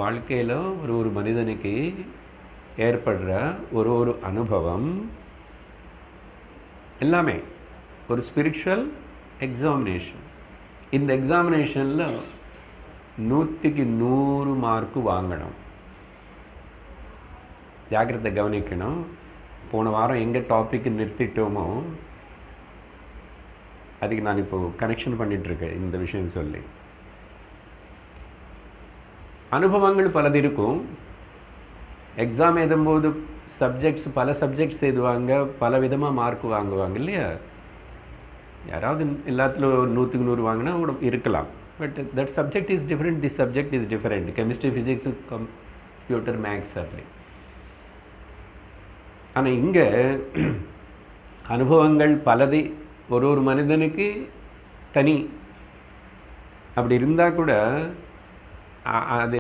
வாழ்க்கையில் ஒரு மனிதனுக்கு ஏற்படுற ஒரு அனுபவம் எல்லாமே ஒரு ஸ்பிரிச்சுவல் எக்ஸாமினேஷன். இந்த எக்ஸாமினேஷனில் 100க்கு 100 மார்க்கு வாங்கணும். ஜாக்கிரதை கவனிக்கணும். போன வாரம் எங்கே டாபிக் நிறுத்திட்டோமோ அதுக்கு நான் இப்போது கனெக்ஷன் பண்ணிகிட்ருக்கேன் இந்த விஷயம் சொல்லி. அனுபவங்கள் பலது இருக்கும். எக்ஸாம் எழுதும்போது பல சப்ஜெக்ட்ஸ் எழுதுவாங்க, பல விதமாக மார்க் வாங்குவாங்க இல்லையா? யாராவது எல்லாத்துலையும் 100க்கு 100 வாங்கினா கூட இருக்கலாம். But that subject is different, this subject is different. Chemistry, physics, computer, maths அப்படி. ஆனால் இங்கே அனுபவங்கள் பலது ஒரு மனிதனுக்கு தனி. அப்படி இருந்தால் கூட அது